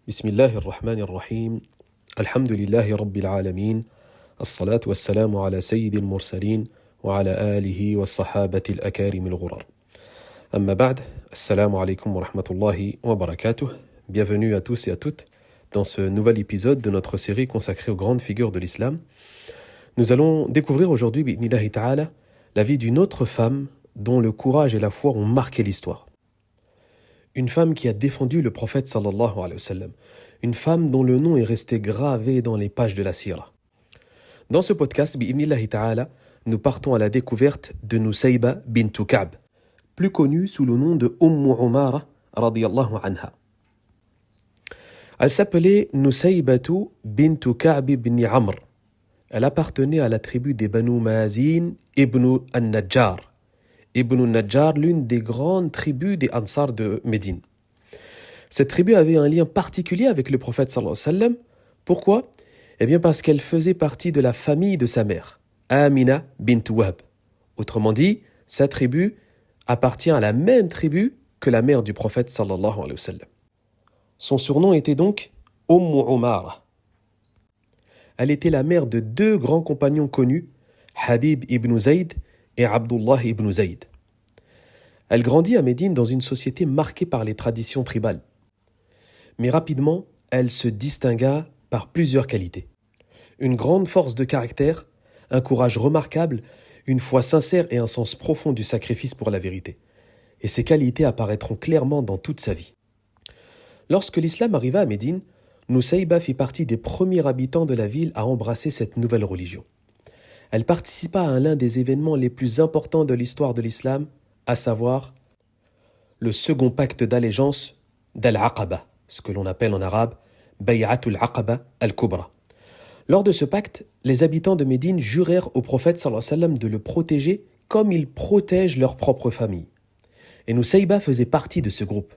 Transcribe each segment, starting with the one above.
بسم الله الرحمن الرحيم الحمد لله رب العالمين الصلاة والسلام على سيد المرسلين وعلى آله والصحابة الأكارم الغرر أما بعد السلام عليكم ورحمة الله وبركاته. Bienvenue à tous et à toutes dans ce nouvel épisode de notre série consacrée aux grandes figures de l'islam. Nous allons découvrir aujourd'hui, bi'idhnillahi ta'ala, la vie d'une autre femme dont le courage et la foi ont marqué l'histoire. Une femme qui a défendu le prophète sallallahu alayhi wa sallam. Une femme dont le nom est resté gravé dans les pages de la sira. Dans ce podcast, bi'idhnillahi ta'ala, nous partons à la découverte de Nusayba bint Ka'b, plus connue sous le nom de Umara radiyallahu anha. Elle s'appelait Nusaybatu bint Ka'b ibn Amr. Elle appartenait à la tribu des Banu Mazin ibn al-Najjar. Ibn al-Najjar, l'une des grandes tribus des Ansar de Médine. Cette tribu avait un lien particulier avec le prophète sallallahu alayhi wa sallam. Pourquoi ? Eh bien parce qu'elle faisait partie de la famille de sa mère, Amina bint Wahb. Autrement dit, sa tribu appartient à la même tribu que la mère du prophète sallallahu alayhi wa sallam. Son surnom était donc Umara. Elle était la mère de deux grands compagnons connus, Habib ibn Zayd et Abdullah ibn Zayd. Elle grandit à Médine dans une société marquée par les traditions tribales. Mais rapidement, elle se distingua par plusieurs qualités. Une grande force de caractère, un courage remarquable, une foi sincère et un sens profond du sacrifice pour la vérité. Et ces qualités apparaîtront clairement dans toute sa vie. Lorsque l'islam arriva à Médine, Nusayba fit partie des premiers habitants de la ville à embrasser cette nouvelle religion. Elle participa à l'un des événements les plus importants de l'histoire de l'islam, à savoir le second pacte d'allégeance d'Al-Aqaba, ce que l'on appelle en arabe Bay'atul Aqaba al-Kubra. Lors de ce pacte, les habitants de Médine jurèrent au prophète sallallahu alayhi wa sallam de le protéger comme ils protègent leur propre famille. Et Nusayba faisait partie de ce groupe.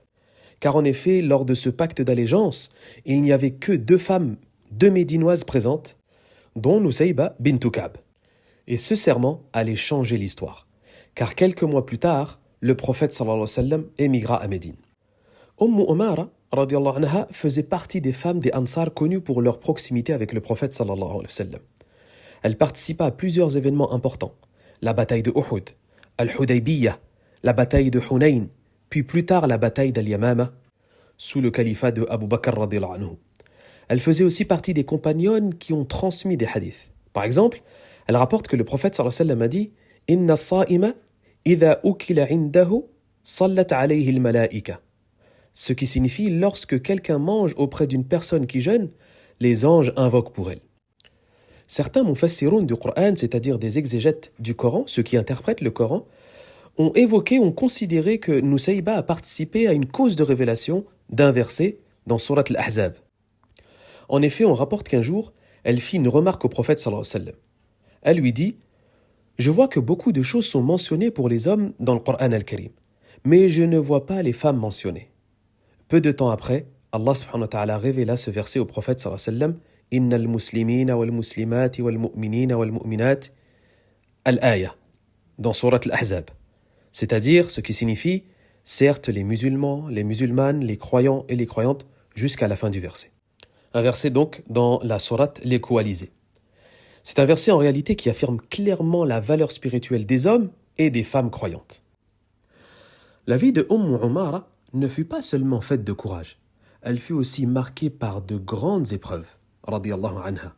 Car en effet, lors de ce pacte d'allégeance, il n'y avait que deux femmes, deux Médinoises présentes, dont Nusayba bint Ka'b. Et ce serment allait changer l'histoire. Car quelques mois plus tard, le prophète sallallahu alayhi wa sallam émigra à Médine. Umara radiyallahu anha faisait partie des femmes des Ansar connues pour leur proximité avec le prophète sallallahu alayhi wa sallam. Elle participa à plusieurs événements importants. La bataille de Uhud, Al-Hudaybiyah, la bataille de Hunayn, puis plus tard la bataille d'Al-Yamama, sous le califat de Abu Bakr radiyallahu anhu. Elle faisait aussi partie des compagnonnes qui ont transmis des hadiths. Par exemple, elle rapporte que le prophète sallallahu alayhi wa sallam a dit « Inna as-sa'ima idha ukila indahu sallat alayhi al-mala'ika » ce qui signifie lorsque quelqu'un mange auprès d'une personne qui jeûne, les anges invoquent pour elle. Certains mufassiroun du Coran, c'est-à-dire des exégètes du Coran, ceux qui interprètent le Coran, ont considéré que Nusayba a participé à une cause de révélation d'un verset dans Surat al-Ahzab. En effet, on rapporte qu'un jour, elle fit une remarque au prophète sallallahu alayhi wa sallam. Elle lui dit « Je vois que beaucoup de choses sont mentionnées pour les hommes dans le Coran al-Karim, mais je ne vois pas les femmes mentionnées. » Peu de temps après, Allah subhanahu wa ta'ala révéla ce verset au prophète sallallahu alayhi wa sallam « Innal muslimina wal muslimati wal mu'minina wal mu'minat al-aya » dans Surat al-Ahzab. C'est-à-dire ce qui signifie « certes les musulmans, les musulmanes, les croyants et les croyantes » jusqu'à la fin du verset. Un verset donc dans la sourate Les Coalisés. C'est un verset en réalité qui affirme clairement la valeur spirituelle des hommes et des femmes croyantes. La vie de Umara ne fut pas seulement faite de courage, elle fut aussi marquée par de grandes épreuves, radiyallahu anha.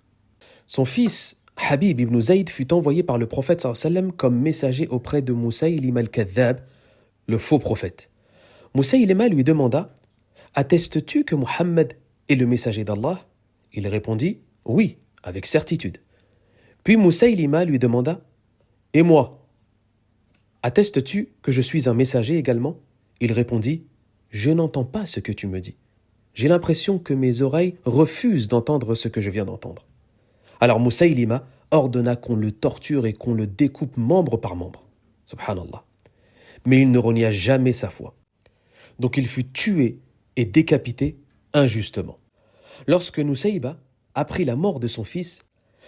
Son fils, Habib ibn Zayd, fut envoyé par le prophète sallallahu alayhi wa sallam comme messager auprès de Musaylima al-Kadhab, le faux prophète. Musaylima lui demanda « Attestes-tu que Muhammad est le messager d'Allah ?» Il répondit « Oui, avec certitude. » Puis Musaylima lui demanda « Et moi, attestes-tu que je suis un messager également ?» Il répondit « Je n'entends pas ce que tu me dis. J'ai l'impression que mes oreilles refusent d'entendre ce que je viens d'entendre. » Alors Musaylima ordonna qu'on le torture et qu'on le découpe membre par membre. Subhanallah. Mais il ne renia jamais sa foi. Donc il fut tué et décapité injustement. Lorsque Nusayba apprit la mort de son fils,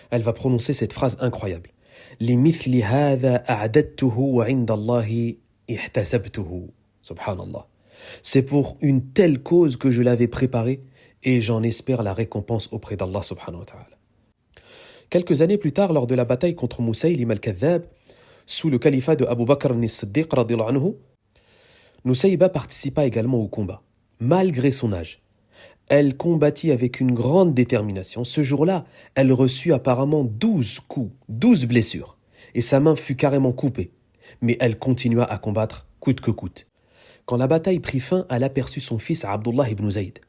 elle va prononcer cette phrase incroyable. « Limithli hadha a'dadtuhu wa 'inda Allahi ihtasabtuhu » Subhanallah. C'est pour une telle cause que je l'avais préparé et j'en espère la récompense auprès d'Allah subhanahu wa ta'ala. Quelques années plus tard, lors de la bataille contre Moussaïlim al-Kadhab, sous le califat de Abu Bakr as-Siddiq radhiyallahu anhu, Nusayba participa également au combat, malgré son âge. Elle combattit avec une grande détermination. Ce jour-là, elle reçut apparemment 12 coups, 12 blessures, et sa main fut carrément coupée. Mais elle continua à combattre coûte que coûte. Quand la bataille prit fin, elle aperçut son fils Abdullah ibn Zayd.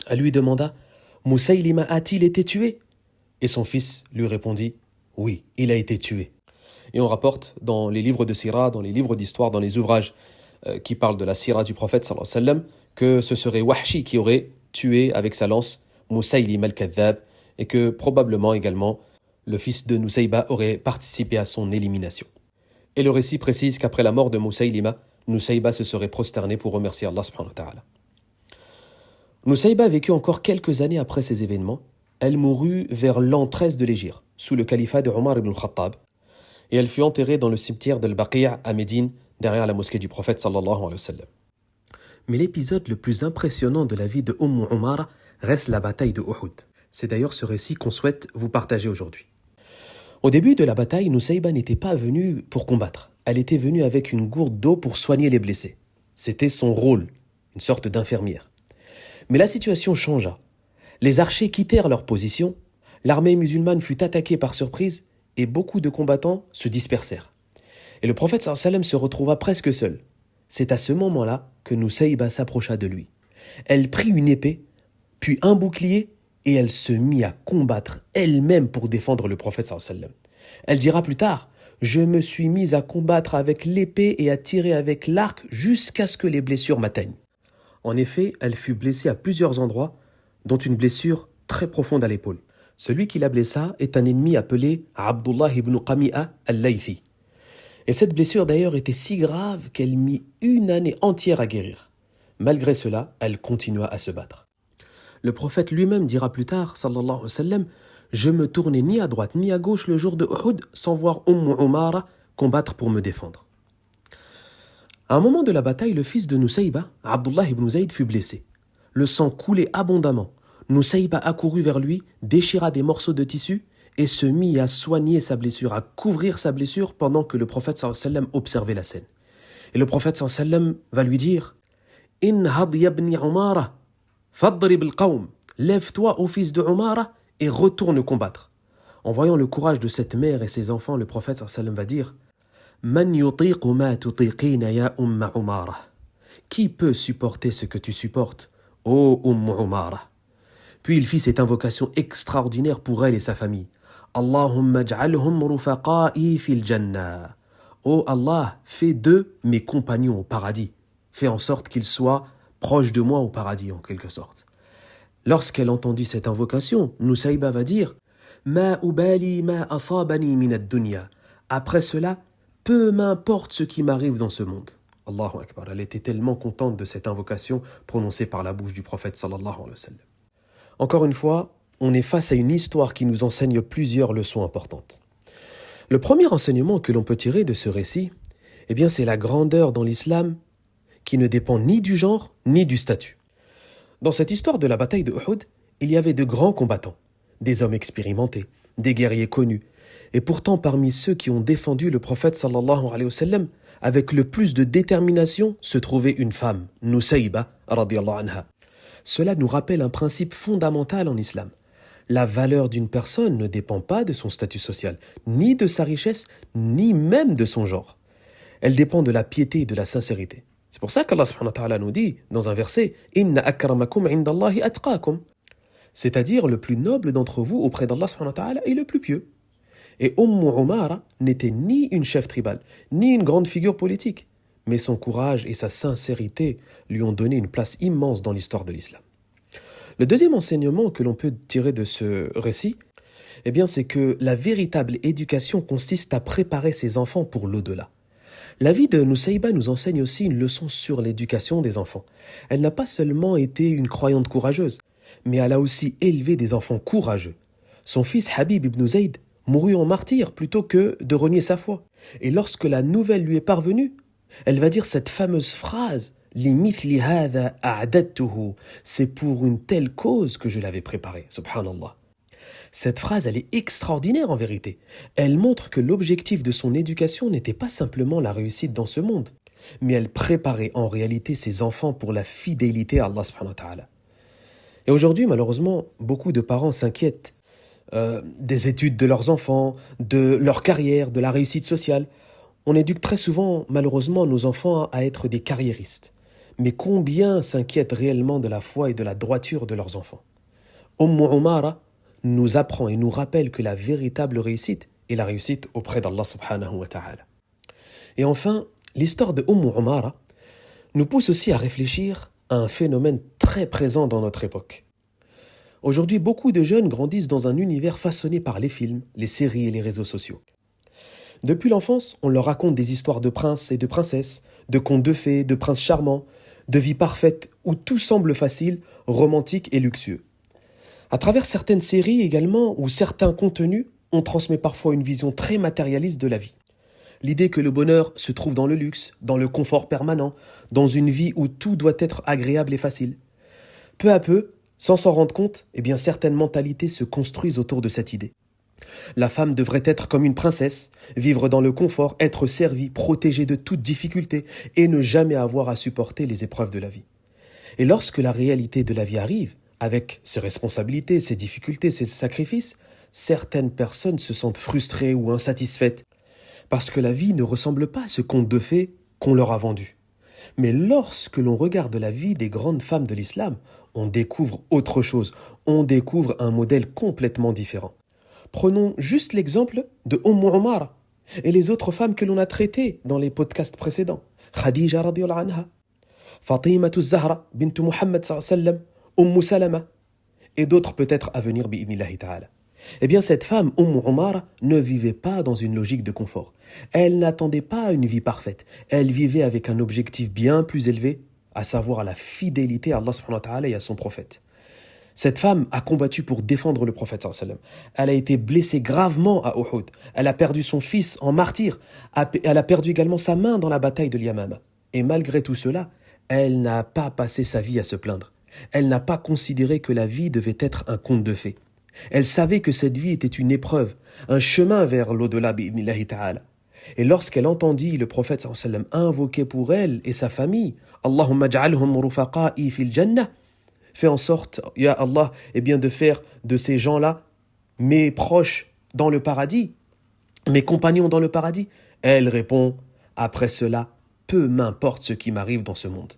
Elle lui demanda « Moussaïlima a-t-il été tué ?» Et son fils lui répondit « Oui, il a été tué. » Et on rapporte dans les livres de Sira, dans les livres d'histoire, dans les ouvrages qui parlent de la Sira du prophète sallallahu alayhi wa sallam, que ce serait Wahshi qui aurait tué avec sa lance Moussaïlim al-Kadhab et que probablement également le fils de Nusayba aurait participé à son élimination. Et le récit précise qu'après la mort de Moussaïlima, Nusayba se serait prosterné pour remercier Allah subhanahu wa ta'ala. Nusayba vécut encore quelques années après ces événements. Elle mourut vers l'an 13 de l'Hégire, sous le califat de Omar ibn al-Khattab, et elle fut enterrée dans le cimetière d'Al-Baqi' à Médine, derrière la mosquée du prophète sallallahu alayhi wa sallam. Mais l'épisode le plus impressionnant de la vie de Umara reste la bataille de Uhud. C'est d'ailleurs ce récit qu'on souhaite vous partager aujourd'hui. Au début de la bataille, Nusayba n'était pas venue pour combattre. Elle était venue avec une gourde d'eau pour soigner les blessés. C'était son rôle, une sorte d'infirmière. Mais la situation changea. Les archers quittèrent leur position, l'armée musulmane fut attaquée par surprise et beaucoup de combattants se dispersèrent. Et le prophète sallallahu alayhi wa sallam se retrouva presque seul. C'est à ce moment-là que Nusayba s'approcha de lui. Elle prit une épée, puis un bouclier, et elle se mit à combattre elle-même pour défendre le prophète sallallahu alayhi wa sallam. Elle dira plus tard « Je me suis mise à combattre avec l'épée et à tirer avec l'arc jusqu'à ce que les blessures m'atteignent. » En effet, elle fut blessée à plusieurs endroits, dont une blessure très profonde à l'épaule. Celui qui la blessa est un ennemi appelé Abdullah ibn Qami'a al-Laythi. Et cette blessure d'ailleurs était si grave qu'elle mit une année entière à guérir. Malgré cela, elle continua à se battre. Le prophète lui-même dira plus tard, sallallahu alayhi wa sallam, « Je me tournais ni à droite ni à gauche le jour de Uhud sans voir Umara combattre pour me défendre. » À un moment de la bataille, le fils de Nusayba, Abdullah ibn Zayd, fut blessé. Le sang coulait abondamment. Nusayba accourut vers lui, déchira des morceaux de tissu et se mit à soigner sa blessure, à couvrir sa blessure pendant que le prophète sallallahu alayhi wa sallam observait la scène. Et le prophète sallallahu alayhi wa sallam va lui dire « Inhad yabni Umara, fadrib al-qawm » Lève-toi, ô fils de Umara, et retourne combattre. En voyant le courage de cette mère et ses enfants, le prophète sallallahu alayhi wa sallam va dire « Man yutiqu ma tutiqina ya Umara » Qui peut supporter ce que tu supportes, ô Umara? Puis il fit cette invocation extraordinaire pour elle et sa famille. Allahumma j'alhum rufaqa'i fil jannah. Ô Allah, fais d'eux mes compagnons au paradis. Fais en sorte qu'ils soient proches de moi au paradis, en quelque sorte. Lorsqu'elle entendit cette invocation, Nusayba va dire Ma ubali ma asabani min ad-dunya. Après cela, peu m'importe ce qui m'arrive dans ce monde. Allahu Akbar. Elle était tellement contente de cette invocation prononcée par la bouche du prophète sallallahu alayhi wa sallam. Encore une fois, on est face à une histoire qui nous enseigne plusieurs leçons importantes. Le premier enseignement que l'on peut tirer de ce récit, c'est la grandeur dans l'islam qui ne dépend ni du genre ni du statut. Dans cette histoire de la bataille de Uhud, il y avait de grands combattants, des hommes expérimentés, des guerriers connus. Et pourtant, parmi ceux qui ont défendu le prophète sallallahu alayhi wa sallam, avec le plus de détermination, se trouvait une femme, Nusayba radiyallahu anha. Cela nous rappelle un principe fondamental en islam. La valeur d'une personne ne dépend pas de son statut social, ni de sa richesse, ni même de son genre. Elle dépend de la piété et de la sincérité. C'est pour ça qu'Allah subhanahu wa ta'ala nous dit dans un verset « Inna akramakum indallahi atqakum » c'est-à-dire le plus noble d'entre vous auprès d'Allah subhanahu wa ta'ala est le plus pieux. Et Umara n'était ni une chef tribale, ni une grande figure politique, mais son courage et sa sincérité lui ont donné une place immense dans l'histoire de l'islam. Le deuxième enseignement que l'on peut tirer de ce récit, c'est que la véritable éducation consiste à préparer ses enfants pour l'au-delà. La vie de Nusayba nous enseigne aussi une leçon sur l'éducation des enfants. Elle n'a pas seulement été une croyante courageuse, mais elle a aussi élevé des enfants courageux. Son fils Habib ibn Zayd mourut en martyr plutôt que de renier sa foi. Et lorsque la nouvelle lui est parvenue, elle va dire cette fameuse phrase لِمِثْلِ هَذَا أَعْدَدْتُهُ. C'est pour une telle cause que je l'avais préparé. Subhanallah. Cette phrase, elle est extraordinaire en vérité. Elle montre que l'objectif de son éducation n'était pas simplement la réussite dans ce monde, mais elle préparait en réalité ses enfants pour la fidélité à Allah subhanahu wa ta'ala. Et aujourd'hui, malheureusement, beaucoup de parents s'inquiètent des études de leurs enfants, de leur carrière, de la réussite sociale. On éduque très souvent, malheureusement, nos enfants à être des carriéristes. Mais combien s'inquiètent réellement de la foi et de la droiture de leurs enfants? Umara nous apprend et nous rappelle que la véritable réussite est la réussite auprès d'Allah subhanahu wa ta'ala. Et enfin, l'histoire de Umara nous pousse aussi à réfléchir à un phénomène très présent dans notre époque. Aujourd'hui, beaucoup de jeunes grandissent dans un univers façonné par les films, les séries et les réseaux sociaux. Depuis l'enfance, on leur raconte des histoires de princes et de princesses, de contes de fées, de princes charmants, de vie parfaite où tout semble facile, romantique et luxueux. À travers certaines séries également, ou certains contenus, on transmet parfois une vision très matérialiste de la vie. L'idée que le bonheur se trouve dans le luxe, dans le confort permanent, dans une vie où tout doit être agréable et facile. Peu à peu, sans s'en rendre compte, certaines mentalités se construisent autour de cette idée. La femme devrait être comme une princesse, vivre dans le confort, être servie, protégée de toute difficulté et ne jamais avoir à supporter les épreuves de la vie. Et lorsque la réalité de la vie arrive, avec ses responsabilités, ses difficultés, ses sacrifices, certaines personnes se sentent frustrées ou insatisfaites parce que la vie ne ressemble pas à ce conte de fées qu'on leur a vendu. Mais lorsque l'on regarde la vie des grandes femmes de l'islam, on découvre autre chose, on découvre un modèle complètement différent. Prenons juste l'exemple de Umara et les autres femmes que l'on a traitées dans les podcasts précédents. Khadija radiyallahu anha, Fatima Zahra bint Muhammad sallam, Salama et d'autres peut-être à venir bi'idhnillahi ta'ala. Cette femme, Umara, ne vivait pas dans une logique de confort. Elle n'attendait pas une vie parfaite. Elle vivait avec un objectif bien plus élevé, à savoir la fidélité à Allah subhanahu wa ta'ala et à son prophète. Cette femme a combattu pour défendre le prophète sallam. Elle a été blessée gravement à Uhud. Elle a perdu son fils en martyr. Elle a perdu également sa main dans la bataille de l'Yamama. Et malgré tout cela, elle n'a pas passé sa vie à se plaindre. Elle n'a pas considéré que la vie devait être un conte de fées. Elle savait que cette vie était une épreuve, un chemin vers l'au-delà bi'idhnillahi ta'ala. Et lorsqu'elle entendit le prophète sallam invoquer pour elle et sa famille Allahumma ja'alhum rufaqa'i fil jannah, fais en sorte, ya Allah, de faire de ces gens-là mes proches dans le paradis, mes compagnons dans le paradis. Elle répond, après cela, peu m'importe ce qui m'arrive dans ce monde.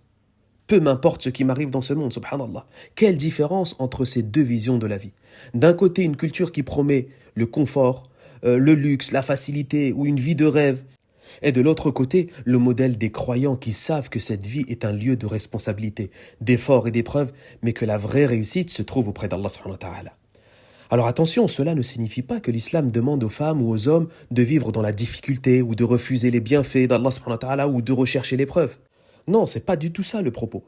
Peu m'importe ce qui m'arrive dans ce monde, subhanallah. Quelle différence entre ces deux visions de la vie. D'un côté, une culture qui promet le confort, le luxe, la facilité ou une vie de rêve. Et de l'autre côté, le modèle des croyants qui savent que cette vie est un lieu de responsabilité, d'effort et d'épreuve, mais que la vraie réussite se trouve auprès d'Allah subhanahu wa ta'ala. Alors attention, cela ne signifie pas que l'islam demande aux femmes ou aux hommes de vivre dans la difficulté ou de refuser les bienfaits d'Allah subhanahu wa ta'ala ou de rechercher l'épreuve. Non, c'est pas du tout ça le propos.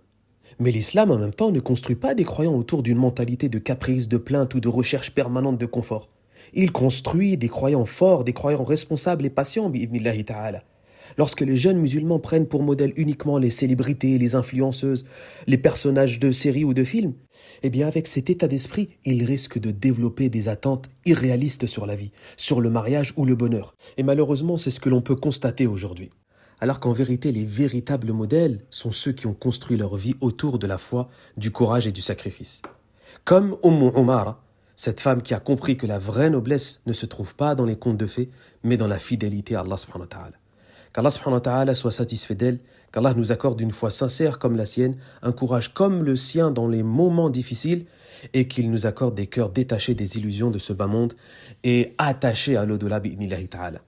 Mais l'islam en même temps ne construit pas des croyants autour d'une mentalité de caprice, de plainte ou de recherche permanente de confort. Il construit des croyants forts, des croyants responsables et patients, bi'idhnillahi ta'ala. Lorsque les jeunes musulmans prennent pour modèle uniquement les célébrités, les influenceuses, les personnages de séries ou de films, avec cet état d'esprit, ils risquent de développer des attentes irréalistes sur la vie, sur le mariage ou le bonheur. Et malheureusement, c'est ce que l'on peut constater aujourd'hui. Alors qu'en vérité, les véritables modèles sont ceux qui ont construit leur vie autour de la foi, du courage et du sacrifice. Comme Umara, cette femme qui a compris que la vraie noblesse ne se trouve pas dans les contes de fées, mais dans la fidélité à Allah subhanahu wa ta'ala. Qu'Allah subhanahu wa ta'ala soit satisfait d'elle, qu'Allah nous accorde une foi sincère comme la sienne, un courage comme le sien dans les moments difficiles, et qu'il nous accorde des cœurs détachés des illusions de ce bas monde et attachés à l'au-delà bi'idhnillahi ta'ala.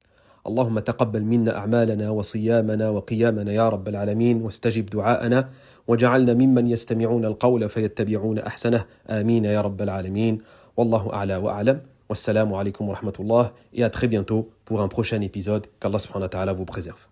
اللهم تقبل منا أعمالنا وصيامنا وقيامنا يا رب العالمين واستجب دعاءنا وجعلنا ممن يستمعون القول فيتبعون أحسنه آمين يا رب العالمين والله أعلى وأعلم والسلام عليكم ورحمة الله et à très bientôt pour un prochain épisode qu'Allah subhanahu wa ta'ala vous préserve.